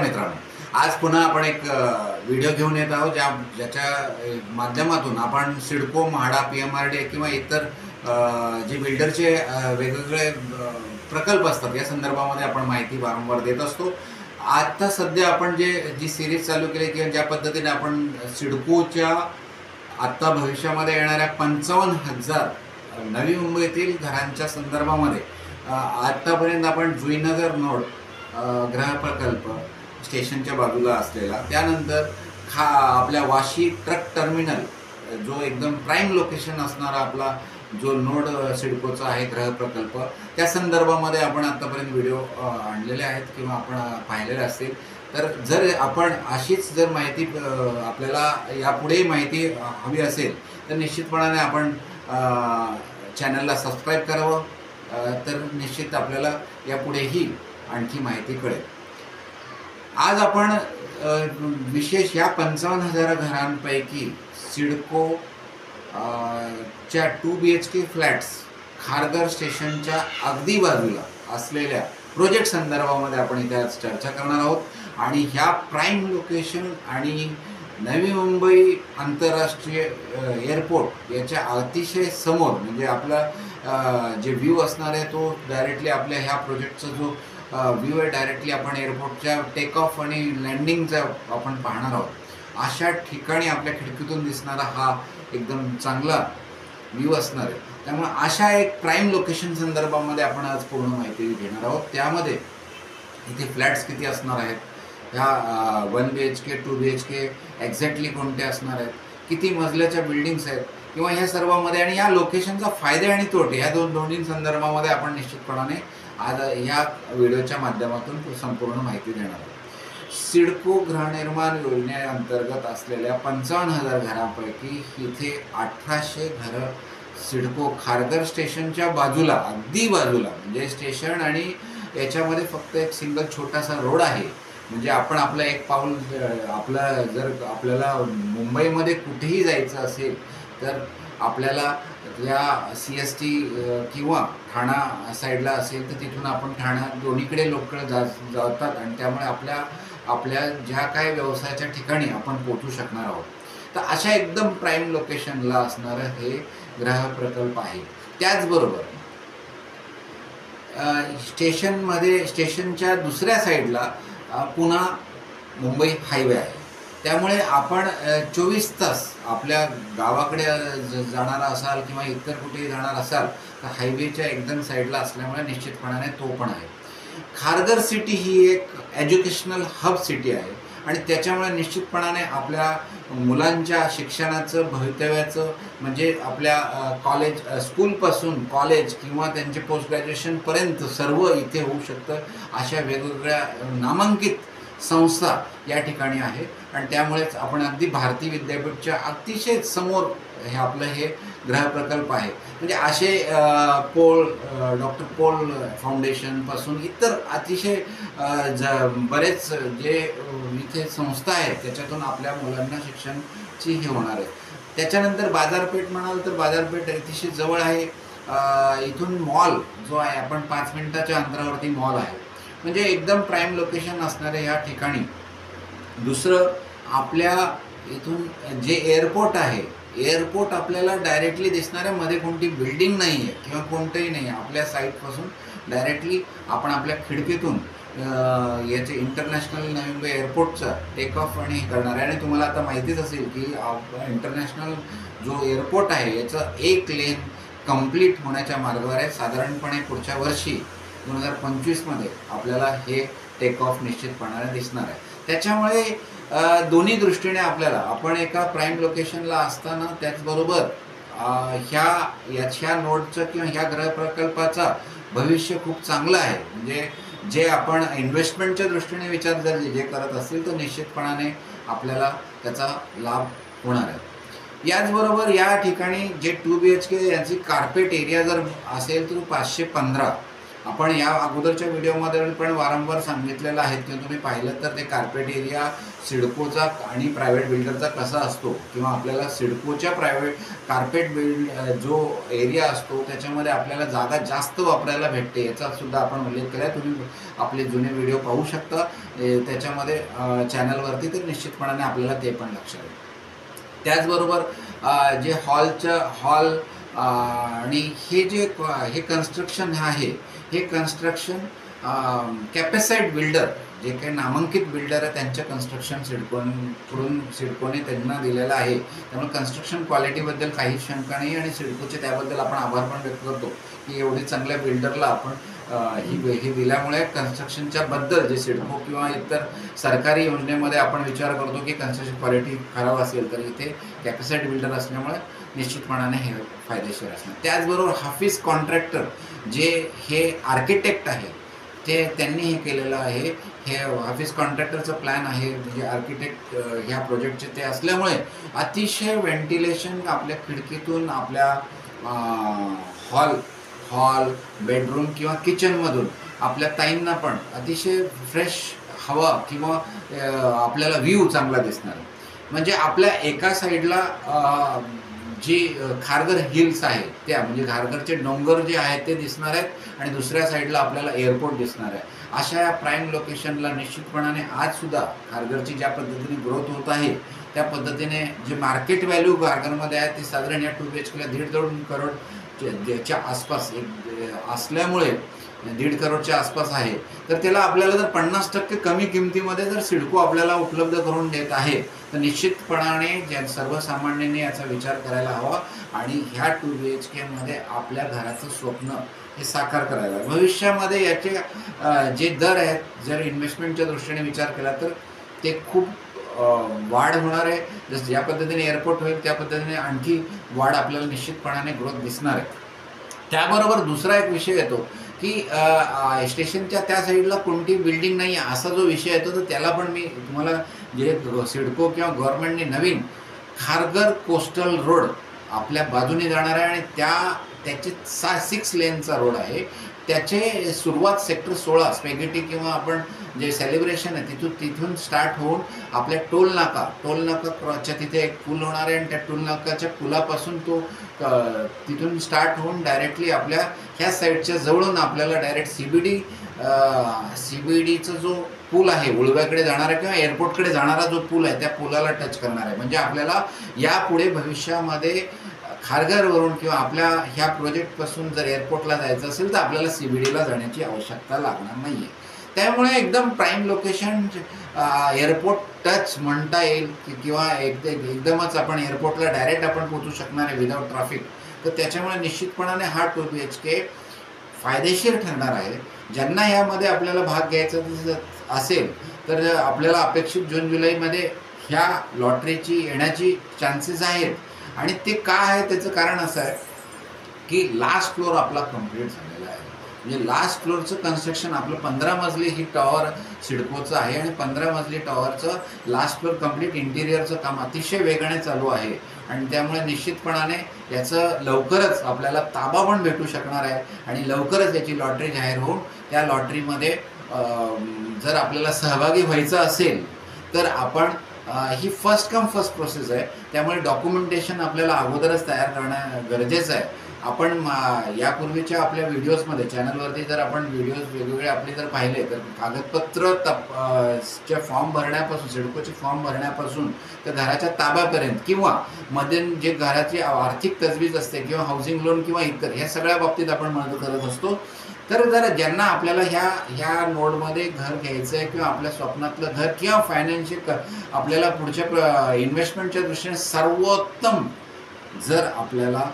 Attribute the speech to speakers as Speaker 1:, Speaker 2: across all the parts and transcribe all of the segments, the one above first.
Speaker 1: मित्रांनो, आज पुन्हा आपण एक व्हिडिओ घेऊन येत आहोत ज्याच्या माध्यमातून आपण सिडको, म्हाडा, PMRD किंवा इतर जे बिल्डरचे वेगवेगळे प्रकल्प असतात या संदर्भामध्ये आपण माहिती वारंवार देत असतो. आता सध्या आपण जी सिरीज चालू केली किंवा ज्या पद्धतीने आपण सिडकोच्या आत्ता भविष्यामध्ये येणाऱ्या 55,000 नवी मुंबईतील घरांच्या संदर्भामध्ये आत्तापर्यंत आपण जुईनगर नोड गृह प्रकल्प स्टेशनच्या बाजूला असलेला, त्यानंतर आपल्या वाशी ट्रक टर्मिनल जो एकदम प्राईम लोकेशन असणारा आपला जो नोड सिडकोचा आहे गृह प्रकल्प, त्या संदर्भामध्ये आपण आत्तापर्यंत व्हिडिओ आणलेले आहेत किंवा आपण पाहिलेले असतील. तर जर आपण अशीच जर माहिती आपल्याला यापुढे माहिती हवी असेल तर निश्चितपणाने आपण चॅनलला सबस्क्राईब करावं. तर निश्चित आपल्याला यापुढेही आणखी माहिती कळेल. आज आपण विशेष या 55,000 घरांपैकी सिडको च्या 2 BHK फ्लॅट्स खारघर स्टेशनच्या अगदी बाजूला असलेल्या प्रोजेक्ट संदर्भामध्ये आपण इथे आज चर्चा करणार आहोत. आणि ह्या प्राईम लोकेशन आणि नवी मुंबई आंतरराष्ट्रीय एअरपोर्ट याच्या अतिशय समोर, म्हणजे आपला जे व्ह्यू असणार आहे तो डायरेक्टली आपल्या ह्या प्रोजेक्टचा जो व्ह्यू आहे डायरेक्टली आपण एअरपोर्टच्या टेक ऑफ आणि लँडिंगचा आपण पाहणार आहोत. अशा ठिकाणी आपल्या खिडकीतून दिसणारा हा एकदम चांगला व्ह्यू असणार आहे. त्यामुळे अशा एक प्राईम लोकेशन संदर्भामध्ये आपण आज पूर्ण माहिती घेणार आहोत. त्यामध्ये इथे फ्लॅट्स किती असणार आहेत, ह्या 1 BHK 2 BHK एक्झॅक्टली कोणते असणार आहेत, किती मजल्याच्या बिल्डिंग्स आहेत किंवा ह्या सर्वांमध्ये आणि या लोकेशनचा फायदे आणि तोटे ह्या दोन्ही संदर्भामध्ये आपण निश्चितपणाने आज ह्या व्हिडिओच्या माध्यमातून संपूर्ण माहिती देणार आहोत. सिडको गृहनिर्माण योजनेअंतर्गत असलेल्या 55,000 घरांपैकी इथे 1800 घरं सिडको खारघर स्टेशनच्या बाजूला, अगदी बाजूला, म्हणजे स्टेशन आणि याच्यामध्ये फक्त एक सिंगल छोटासा रोड आहे. म्हणजे आपण आपलं एक पाऊल जर आपल्याला मुंबईमध्ये कुठेही जायचं असेल तर आपल्याला या CST किंवा ठाणा साईडला असेल तर तिथून आपण ठाणा दोन्हीकडे लोक जातात आणि त्यामुळे आपल्या ज्या काही व्यवसायाच्या ठिकाणी आपण पोहोचू शकणार आहोत. तर अशा एकदम प्राईम लोकेशनला असणारं हे गृह प्रकल्प आहे. त्याचबरोबर स्टेशनच्या दुसऱ्या साईडला पुन्हा मुंबई हायवे आहे. त्यामुळे आपण 24 तास आपल्या गावाकडे जाणार असाल किंवा इतर कुठेही जाणार असाल तर हायवेच्या एकदम साईडला असल्यामुळे निश्चितपणाने तो पण आहे. खारघर सिटी ही एक एज्युकेशनल हब सिटी आहे आणि त्याच्यामुळे निश्चितपणाने आपल्या मुलांच्या शिक्षणाचं, भवितव्याचं, म्हणजे आपल्या स्कूलपासून कॉलेज किंवा त्यांचे पोस्ट ग्रॅज्युएशनपर्यंत सर्व इथे होऊ शकतं. अशा वेगवेगळ्या नामांकित संस्था या ठिकाणी आहे आणि त्यामुळेच आपण अगदी भारती विद्यापीठच्या अतिशय समोर हे गृह प्रकल्प आहे. म्हणजे असे डॉक्टर पोल फाउंडेशनपासून इतर अतिशय बरेच जे इथे संस्था आहेत त्याच्यातून आपल्या मुलांना शिक्षणाची हे होणार आहे. त्याच्यानंतर बाजारपेठ म्हणाल तर बाजारपेठ अतिशय जवळ आहे. इथून मॉल जो आहे, आपण 5 मिनिटाच्या अंतरावरती मॉल आहे. म्हणजे एकदम प्राईम लोकेशन असणारे या ठिकाणी. दुसरं, आपल्या इथून जे एअरपोर्ट आहे, एअरपोर्ट आपल्याला डायरेक्टली दिसणाऱ्या, मध्ये कोणती बिल्डिंग नाही आहे किंवा कोणतंही नाही आहे. आपल्या साईटपासून डायरेक्टली आपण आपल्या खिडकीतून याचे international Navi Mumbai एअरपोर्टचा take off आणि करणार आहे. आणि तुम्हाला आता माहितीच असेल की इंटरनॅशनल जो एअरपोर्ट आहे याचं 1 लेन कंप्लीट होण्याच्या मार्गावर आहे. साधारणपणे पुढच्या वर्षी 2025 मध्ये आपल्याला हे टेक ऑफ निश्चितपणाने दिसणार आहे. त्याच्यामुळे दोन्ही दृष्टीने आपण एका प्राईम लोकेशनला असताना त्याचबरोबर ह्या नोडचं किंवा ह्या गृह प्रकल्पाचा भविष्य खूप चांगलं आहे. म्हणजे जे आपण इन्व्हेस्टमेंटच्या दृष्टीने विचार जर जे करत असतील तर निश्चितपणाने आपल्याला त्याचा लाभ होणार आहे. याचबरोबर या ठिकाणी जे 2 BHK यांची कार्पेट एरिया जर असेल तर 515 आपण या अगोदरच्या व्हिडिओमध्ये पण वारंवार सांगितलेलं आहे की तुम्ही पाहिलं तर ते कार्पेट एरिया सिडकोचा आणि प्रायव्हेट बिल्डरचा कसा असतो, किंवा आपल्याला सिडकोच्या प्रायव्हेट कार्पेट बिल्ड जो एरिया असतो त्याच्यामध्ये आपल्याला जागा जास्त वापरायला भेटते, याचा सुद्धा आपण उल्लेख केला आहे. तुम्ही आपले जुने व्हिडिओ पाहू शकता त्याच्यामध्ये चॅनलवरती, तर निश्चितपणाने आपल्याला ते पण लक्षात येईल. त्याचबरोबर जे हॉल आणि हे कन्स्ट्रक्शन आहे, हे कन्स्ट्रक्शन कॅपेसाईड बिल्डर जे काही नामांकित बिल्डर आहे त्यांच्या कन्स्ट्रक्शन सिडकोने त्यांना दिलेलं आहे. त्यामुळे कन्स्ट्रक्शन क्वालिटीबद्दल काहीच शंका नाही आणि सिडकोचे त्याबद्दल आपण आभार पण व्यक्त करतो की एवढी चांगल्या बिल्डरला आपण ही दिल्यामुळे कन्स्ट्रक्शनच्या बद्दल जे सिडको किंवा इतर सरकारी योजनेमध्ये आपण विचार करतो की कन्स्ट्रक्शन क्वालिटी खराब असेल, तर इथे कॅपेसाईड बिल्डर असल्यामुळे निश्चितपणाने हे फायदेशीर असणार. त्याचबरोबर हाफिज कॉन्ट्रॅक्टर जे हे आर्किटेक्ट आहे त्यांनी हे केलेलं आहे. हे हाफिज कॉन्ट्रॅक्टरचं प्लॅन आहे, म्हणजे आर्किटेक्ट ह्या प्रोजेक्टचे ते असल्यामुळे अतिशय व्हेंटिलेशन आपल्या खिडकीतून आपल्या हॉल बेडरूम किंवा किचनमधून आपल्या ताईंना पण अतिशय फ्रेश हवा किंवा आपल्याला व्ह्यू चांगला दिसणार. म्हणजे आपल्या एका साईडला जी खारघर हिल्स आहे त्या, म्हणजे खारघरचे डोंगर जे आहेत ते दिसणार आहेत आणि दुसऱ्या साईडला आपल्याला एअरपोर्ट दिसणार आहे. अशा या प्राईम लोकेशनला निश्चितपणाने आजसुद्धा खारघरची ज्या पद्धतीने ग्रोथ होत आहे त्या पद्धतीने जे मार्केट व्हॅल्यू खारघरमध्ये आहे ते साधारण या 2 BHKला 1.5-2 करोडच्या आसपास असल्यामुळे 1.5 करोडच्या आसपास आहे. तर त्याला आपल्याला जर 50% कमी किमतीमध्ये जर सिडको आपल्याला उपलब्ध करून देत आहे तर निश्चितपणाने सर्वसामान्यांनी याचा विचार करायला हवा आणि ह्या 2 BHKमध्ये आपल्या घराचं स्वप्न हे साकार करायला. भविष्यामध्ये याचे जे दर आहेत, जर इन्व्हेस्टमेंटच्या दृष्टीने विचार केला तर ते खूप वाढ होणार आहे. जसं ज्या पद्धतीने एअरपोर्ट होईल त्या पद्धतीने आणखी वाढ आपल्याला निश्चितपणाने ग्रोथ दिसणार आहे. त्याबरोबर दुसरा एक विषय येतो की स्टेशनच्या त्या साईडला कोणती बिल्डिंग नाही आहे असा जो विषय येतो, तर त्याला पण मी तुम्हाला जे सिडको किंवा गव्हर्नमेंटने नवीन खारघर कोस्टल रोड आपल्या बाजूने जाणार आहे आणि त्याचे 6 लेनचा रोड आहे. त्याचे सुरुवात सेक्टर 16 स्पेगेटी किंवा आपण जे सेलिब्रेशन आहे तिथून स्टार्ट होऊन आपल्या टोल नाकाच्या तिथे एक पूल होणार आहे आणि त्या टोल नाकाच्या पुलापासून तो तिथून स्टार्ट होऊन डायरेक्टली आपल्या ह्या साईडच्या जवळून आपल्याला डायरेक्ट CBDचा जो पूल आहे उळव्याकडे जाणारा किंवा एअरपोर्टकडे जाणारा जो पूल आहे त्या पुलाला टच करणार आहे. म्हणजे आपल्याला यापुढे भविष्यामध्ये खारघरवरून किंवा आपल्या ह्या प्रोजेक्टपासून जर एअरपोर्टला जायचं असेल तर आपल्याला CBDला जाण्याची आवश्यकता लागणार नाही आहे. त्यामुळे एकदम प्राईम लोकेशन एअरपोर्ट टच म्हणता येईल किंवा एकदमच आपण एअरपोर्टला डायरेक्ट आपण पोहोचू शकणार आहे विदाऊट ट्रॅफिक. तर त्याच्यामुळे निश्चितपणाने हा 2 BHK फायदेशीर ठरणार आहे. ज्यांना यामध्ये आपल्याला भाग घ्यायचा असेल तर आपल्याला अपेक्षित जून-जुलैमध्ये ह्या लॉटरीची येण्याची चान्सेस आहेत. आणि ते का आहे त्याचं कारण असं आहे की लास्ट फ्लोअर आपला कंप्लीट झालेला आहे. म्हणजे लास्ट फ्लोअरचं कन्स्ट्रक्शन आपलं 15 मजली ही टॉवर सिडकोचं आहे आणि 15 मजली टॉवरचं लास्ट फ्लोअर कंप्लीट इंटिरियरचं काम अतिशय वेगाने चालू आहे आणि त्यामुळे निश्चितपणाने याचं लवकरच आपल्याला ताबा पण भेटू शकणार आहे आणि लवकरच याची लॉटरी जाहीर होऊन त्या लॉटरीमध्ये जर आपल्याला सहभागी व्हायचं असेल तर आपण ही फर्स्ट कम फर्स्ट प्रोसेस आहे. त्यामुळे डॉक्युमेंटेशन आपल्याला अगोदरच तयार करणं गरजेचं आहे. आपण यापूर्वीच्या आपल्या व्हिडिओजमध्ये चॅनलवरती जर आपण व्हिडिओज वेगवेगळे आपले जर पाहिले तर कागदपत्र चे फॉर्म भरण्यापासून सिडकोचे फॉर्म भरण्यापासून तर घराच्या ताब्यापर्यंत किंवा मध्ये जे घराची आर्थिक तजवीज असते किंवा हाऊसिंग लोन किंवा इतर ह्या सगळ्या बाबतीत आपण मदत करत असतो. तर जर ज्यांना आपल्याला ह्या नोडमध्ये घर घ्यायचं आहे किंवा आपल्या स्वप्नातलं घर किंवा फायनान्शियल आपल्याला पुढच्या इन्व्हेस्टमेंटच्या दृष्टीने सर्वोत्तम जर आपल्याला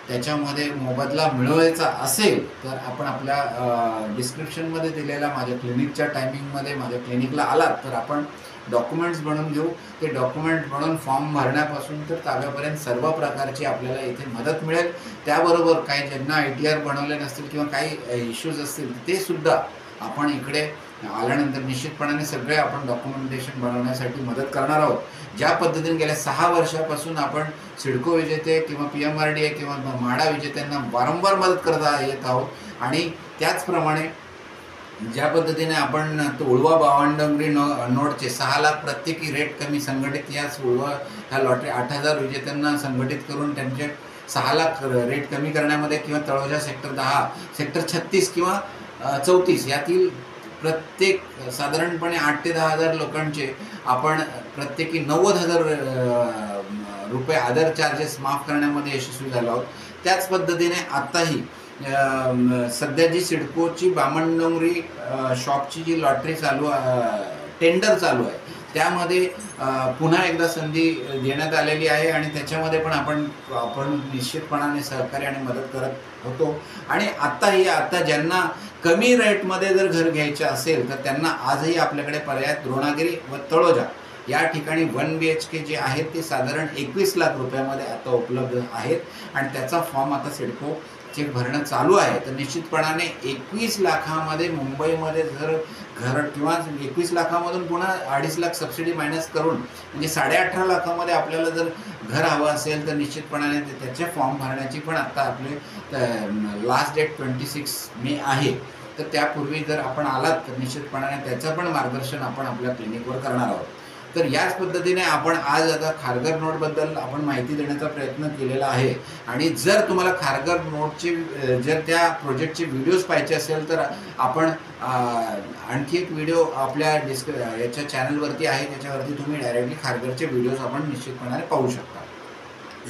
Speaker 1: त्याच्यामध्ये मोबदला मिळवायचा असेल तर आपण आपल्या डिस्क्रिप्शनमध्ये दिलेल्या माझ्या क्लिनिकच्या टायमिंगमध्ये माझ्या क्लिनिकला आलात तर आपण डॉक्युमेंट्स बनवून घेऊ. ते डॉक्युमेंट बनवून फॉर्म भरण्यापासून तर ताब्यापर्यंत सर्व प्रकारची आपल्याला इथे मदत मिळेल. त्याबरोबर काही ज्यांना ITR बनवले नसतील किंवा काही इश्यूज असतील ते सुद्धा आपण इकडे आल्यानंतर निश्चितपणाने सगळे आपण डॉक्युमेंटेशन बनवण्यासाठी मदत करणार आहोत. ज्या पद्धतीने गेल्या 6 वर्षापासून आपण सिडको विजेते किंवा PMRDA किंवा म्हाडा विजेत्यांना वारंवार मदत करता येत आहोत आणि त्याचप्रमाणे ज्या पद्धतीने आपण उळवा बावनडोंगरी नोटचे 6 लाख प्रत्येकी रेट कमी संघटित या उळवा ह्या लॉटरी 8,000 विजेत्यांना संघटित करून त्यांचे 6 लाख रेट कमी करण्यामध्ये किंवा तळोजा सेक्टर 10, सेक्टर 36 किंवा 34 यातील प्रत्येक साधारणपणे 8 ते 10,000 लोकांचे आपण प्रत्येकी 90,000 रुपये अदर चार्जेस माफ करण्यामध्ये यशस्वी झालो आहोत. त्याच पद्धतीने आत्ताही सध्या जी सिडकोची बामणडोंगरी शॉपची जी लॉटरी टेंडर चालू आहे त्यामध्ये पुन्हा एकदा संधी देण्यात आलेली आहे आणि त्याच्यामध्ये पण आपण निश्चितपणाने सहकार्य आणि मदत करत होतो. आणि आता ज्यांना कमी रेटमध्ये जर घर घ्यायचे असेल तर त्यांना आजही आपल्याकडे पर्याय द्रोणागिरी व तळोजा या ठिकाणी 1 BHK जे आहेत ते साधारण 21 लाख रुपयामध्ये आता उपलब्ध आहेत आणि त्याचा फॉर्म आता सिडको चेक भरणं चालू आहे. तर निश्चितपणाने 21 लाखामध्ये मुंबईमध्ये जर घर किंवा 21 लाखामधून पुन्हा 2.5 लाख सबसिडी मायनस करून म्हणजे 18.5 लाखामध्ये आपल्याला जर घर हवं असेल तर निश्चितपणाने त्याचे फॉर्म भरण्याची पण आता आपले लास्ट डेट 26 मे आहे. तर त्यापूर्वी जर आपण आलात तर निश्चितपणाने त्याचं पण मार्गदर्शन आपण आपल्या क्लिनिकवर करणार आहोत. तर याच पद्धतीने आपण आज आता खारघर नोटबद्दल आपण माहिती देण्याचा प्रयत्न केलेला आहे. आणि जर तुम्हाला खारघर नोटचे जर त्या प्रोजेक्टचे व्हिडिओज पाहायचे असेल तर आपण आणखी एक व्हिडिओ आपल्या याच्या चॅनलवरती आहे, त्याच्यावरती तुम्ही डायरेक्टली खारघरचे व्हिडिओज आपण निश्चितपणाने पाहू शकता.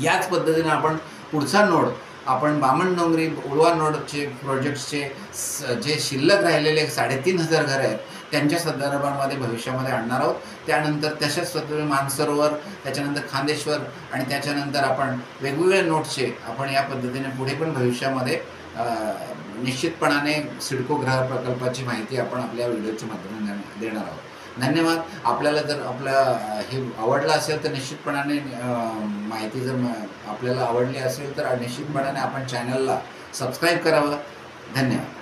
Speaker 1: याच पद्धतीने आपण पुढचा नोड आपण बामणडोंगरी उळवा नोडचे प्रोजेक्ट्सचे जे शिल्लक राहिलेले 3,500 घरं आहेत त्यांच्या संदर्भामध्ये भविष्यामध्ये आणणार आहोत. त्यानंतर तशाच पद्धतीने मानसरोवर, त्याच्यानंतर खांदेश्वर आणि त्याच्यानंतर आपण वेगवेगळ्या नोट्सचे आपण या पद्धतीने पुढे पण भविष्यामध्ये निश्चितपणाने सिडको ग्रह प्रकल्पाची माहिती आपण आपल्या व्हिडिओच्या माध्यमातून देणार आहोत. धन्यवाद. आपल्याला जर हे आवडलं असेल तर निश्चितपणाने माहिती जर आपल्याला आवडली असेल तर निश्चितपणाने आपण चॅनलला सबस्क्राईब करावं. धन्यवाद.